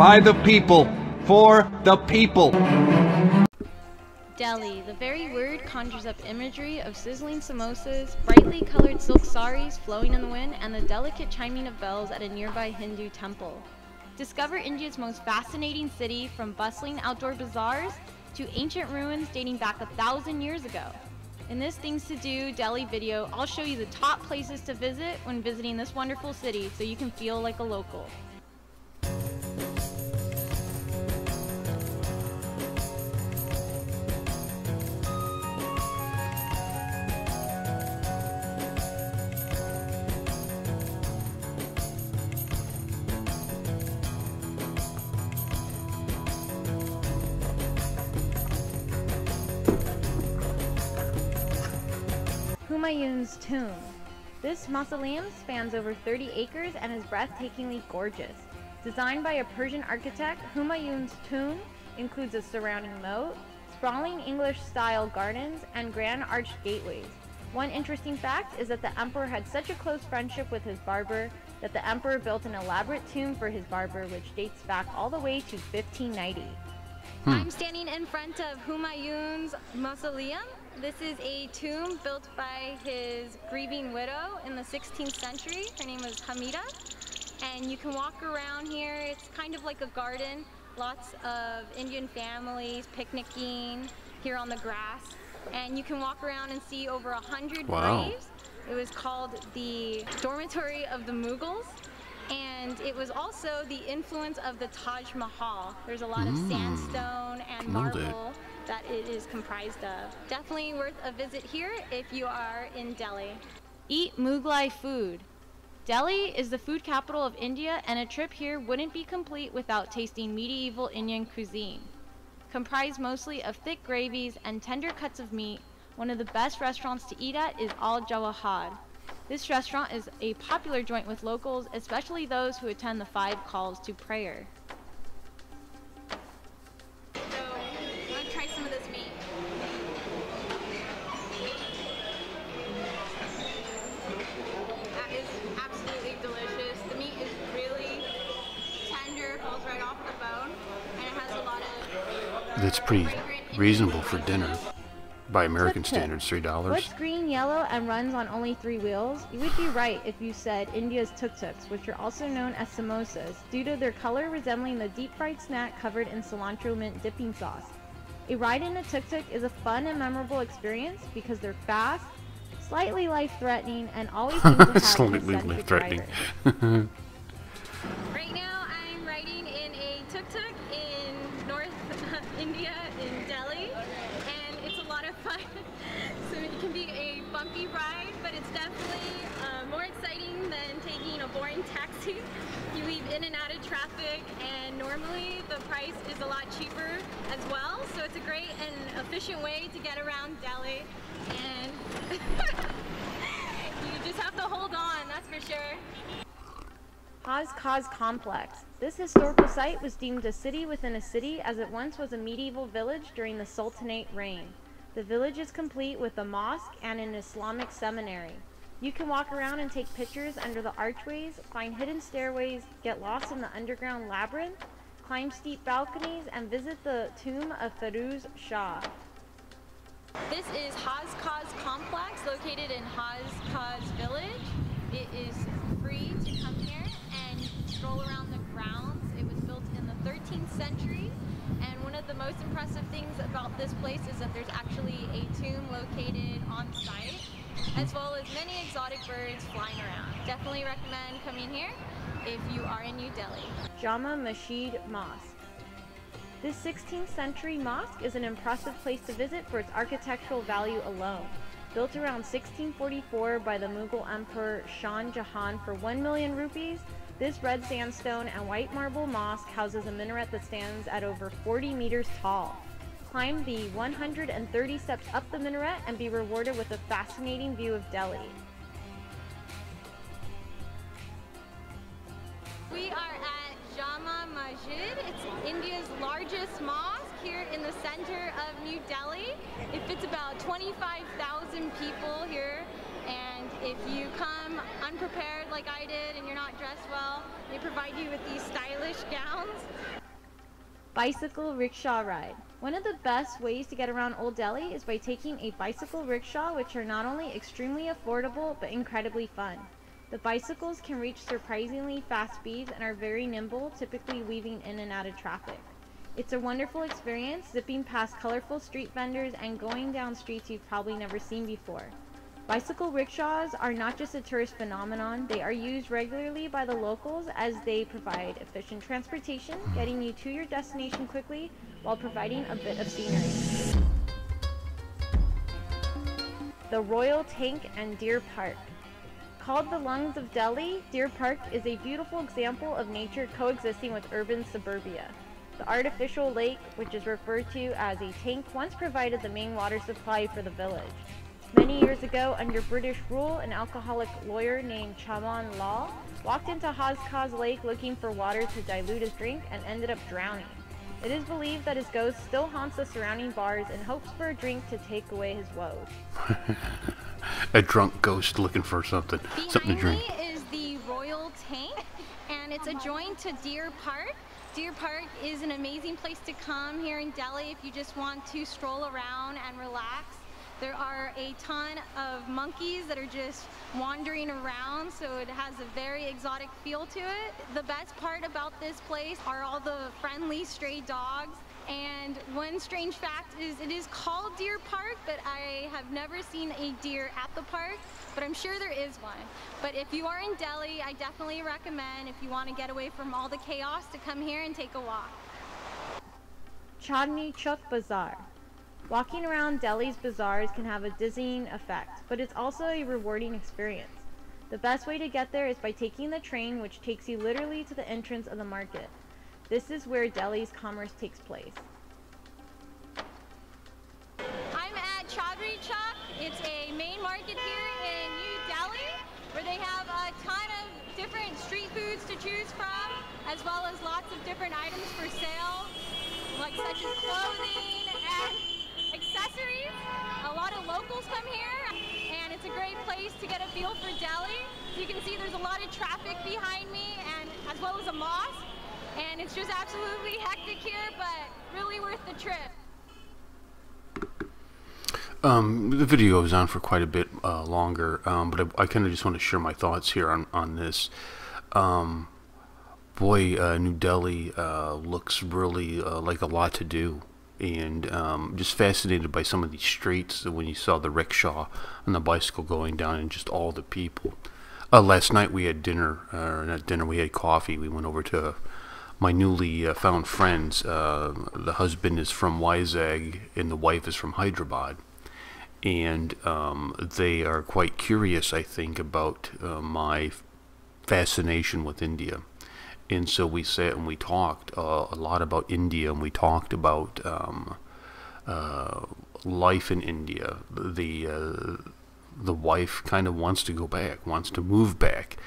by the people, for the people. Delhi. The very word conjures up imagery of sizzling samosas, brightly colored silk saris flowing in the wind, and the delicate chiming of bells at a nearby Hindu temple. Discover India's most fascinating city, from bustling outdoor bazaars to ancient ruins dating back 1,000 years ago. In this Things to Do Delhi video, I'll show you the top places to visit when visiting this wonderful city so you can feel like a local. Humayun's tomb. This mausoleum spans over 30 acres and is breathtakingly gorgeous. Designed by a Persian architect, Humayun's tomb includes a surrounding moat, sprawling English-style gardens, and grand arched gateways. One interesting fact is that the emperor had such a close friendship with his barber that the emperor built an elaborate tomb for his barber, which dates back all the way to 1590. I'm standing in front of Humayun's mausoleum. This is a tomb built by his grieving widow in the 16th century. Her name was Hamida. And you can walk around here. It's kind of like a garden. Lots of Indian families picnicking here on the grass. And you can walk around and see over 100 graves. It was called the dormitory of the Mughals. And it was also the influence of the Taj Mahal. There's a lot of sandstone and marble that it is comprised of. Definitely worth a visit here if you are in Delhi. Eat Mughlai food. Delhi is the food capital of India, and a trip here wouldn't be complete without tasting medieval Indian cuisine. Comprised mostly of thick gravies and tender cuts of meat, one of the best restaurants to eat at is Al Jawahar. This restaurant is a popular joint with locals, especially those who attend the 5 calls to prayer. So, I'm going to try some of this meat. That is absolutely delicious. The meat is really tender, falls right off the bone, and it has a lot of... That's pretty reasonable for dinner. By American standards, $3. What's green, yellow, and runs on only 3 wheels? You would be right if you said India's tuk-tuks, which are also known as samosas, due to their color resembling the deep-fried snack covered in cilantro mint dipping sauce. A ride in a tuk-tuk is a fun and memorable experience because they're fast, slightly life-threatening, and always seem to have slightly life-threatening. Right now, I'm riding in a tuk-tuk in North India, in Delhi. Fun. So it can be a bumpy ride, but it's definitely more exciting than taking a boring taxi. You leave in and out of traffic, and normally the price is a lot cheaper as well, so it's a great and efficient way to get around Delhi, and you just have to hold on, that's for sure. Haz Kaz Complex. This historical site was deemed a city within a city, as it once was a medieval village during the Sultanate reign. The village is complete with a mosque and an Islamic seminary. You can walk around and take pictures under the archways, find hidden stairways, get lost in the underground labyrinth, climb steep balconies, and visit the tomb of Firuz Shah. This is Haz Kaz Complex, located in Haz Kaz Village. It is free to come here and stroll around the grounds. It was built in the 13th century. And one of the most impressive things about this place is that there's actually a tomb located on site, as well as many exotic birds flying around. Definitely recommend coming here if you are in New Delhi. Jama Masjid Mosque. This 16th century mosque is an impressive place to visit for its architectural value alone. Built around 1644 by the Mughal Emperor Shah Jahan for 1 million rupees, this red sandstone and white marble mosque houses a minaret that stands at over 40 meters tall. Climb the 130 steps up the minaret and be rewarded with a fascinating view of Delhi. We are at Jama Masjid. It's India's largest mosque here in the center of New Delhi. It fits about 25,000 people here, and If you come unprepared like I did and you're not dressed well, they provide you with these stylish gowns. Bicycle rickshaw ride. One of the best ways to get around Old Delhi is by taking a bicycle rickshaw, which are not only extremely affordable but incredibly fun. The bicycles can reach surprisingly fast speeds and are very nimble, typically weaving in and out of traffic. It's a wonderful experience, zipping past colorful street vendors and going down streets you've probably never seen before. Bicycle rickshaws are not just a tourist phenomenon, they are used regularly by the locals as they provide efficient transportation, getting you to your destination quickly while providing a bit of scenery. The Royal Tank and Deer Park. Called the lungs of Delhi, Deer Park is a beautiful example of nature coexisting with urban suburbia. The artificial lake, which is referred to as a tank, once provided the main water supply for the village. Many years ago, under British rule, an alcoholic lawyer named Chaman Lal walked into Haz Khas Lake looking for water to dilute his drink and ended up drowning. It is believed that his ghost still haunts the surrounding bars and hopes for a drink to take away his woes. A drunk ghost looking for something to drink. Behind me is the Royal Tank, and it's adjoined to Deer Park. Deer Park is an amazing place to come here in Delhi if you just want to stroll around and relax. There are a ton of monkeys that are just wandering around, so it has a very exotic feel to it. The best part about this place are all the friendly stray dogs. And one strange fact is it is called Deer Park, but I have never seen a deer at the park, but I'm sure there is one. But if you are in Delhi, I definitely recommend, if you want to get away from all the chaos, to come here and take a walk. Chandni Chowk Bazaar. Walking around Delhi's bazaars can have a dizzying effect, but it's also a rewarding experience. The best way to get there is by taking the train, which takes you literally to the entrance of the market. This is where Delhi's commerce takes place. I'm at Chaudhry Chowk. It's a main market here in New Delhi, where they have a ton of different street foods to choose from, as well as lots of different items for sale, like such as clothing and accessories. A lot of locals come here, and it's a great place to get a feel for Delhi. As you can see, there's a lot of traffic behind me, and as well as a mosque. And it's just absolutely hectic here, but really worth the trip. The video goes on for quite a bit longer, but I kind of just want to share my thoughts here on this. New Delhi looks really like a lot to do, and just fascinated by some of these streets. When you saw the rickshaw and the bicycle going down, and just all the people. Last night we had dinner, not dinner, we had coffee. We went over to my newly found friends. The husband is from Vizag and the wife is from Hyderabad, and they are quite curious, I think, about my fascination with India. And so we sat and we talked a lot about India, and we talked about life in India. The wife kind of wants to go back, wants to move back,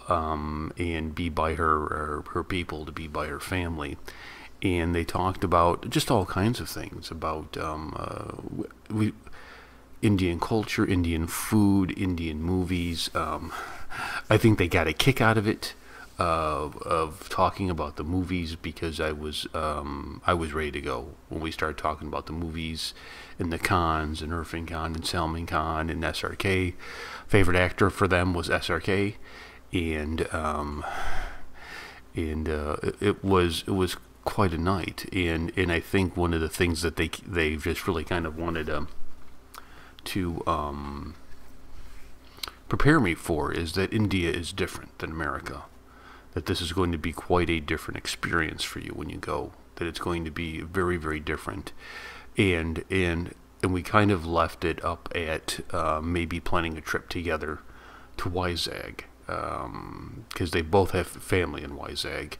and be by her people, to be by her family. And they talked about just all kinds of things, about Indian culture, Indian food, Indian movies. I think they got a kick out of it, of talking about the movies, because I was ready to go when we started talking about the movies and the Khans and Irfan Khan and Salman Khan and SRK. Favorite actor for them was SRK. And it was quite a night, and I think one of the things that they just really kind of wanted to prepare me for is that India is different than America, that this is going to be quite a different experience for you when you go, that it's going to be very, very different, and we kind of left it up at maybe planning a trip together to Vizag. Because they both have family in Vizag,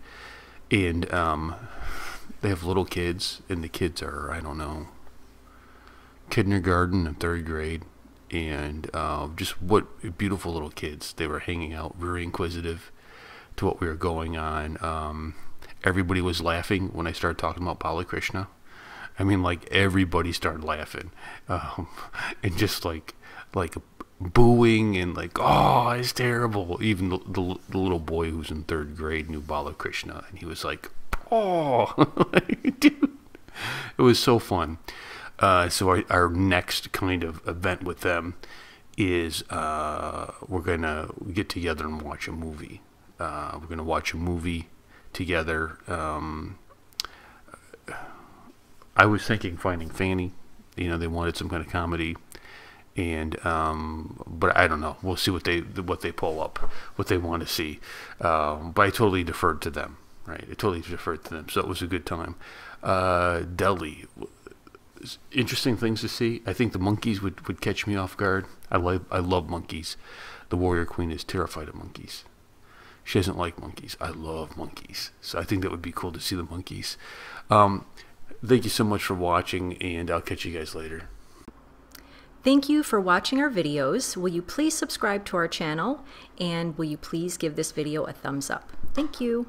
and they have little kids, and the kids are, I don't know, kindergarten and third grade, and just what beautiful little kids. They were hanging out, very inquisitive to what we were going on. Everybody was laughing when I started talking about Balakrishna. I mean, like, everybody started laughing, and just like booing and like, oh, it's terrible. Even the little boy who's in 3rd grade knew Balakrishna, and he was like, oh, dude, it was so fun. So our next kind of event with them is we're gonna get together and watch a movie. We're gonna watch a movie together. I was thinking Finding Fanny. You know, they wanted some kind of comedy, and but I don't know. We'll see what they pull up, what they want to see. But I totally deferred to them. Right, I totally deferred to them. So it was a good time. Delhi, interesting things to see. I think the monkeys would catch me off guard. I love monkeys. The warrior queen is terrified of monkeys. She doesn't like monkeys. I love monkeys. So I think that would be cool to see the monkeys. Thank you so much for watching, and I'll catch you guys later. Thank you for watching our videos. Will you please subscribe to our channel, and will you please give this video a thumbs up? Thank you.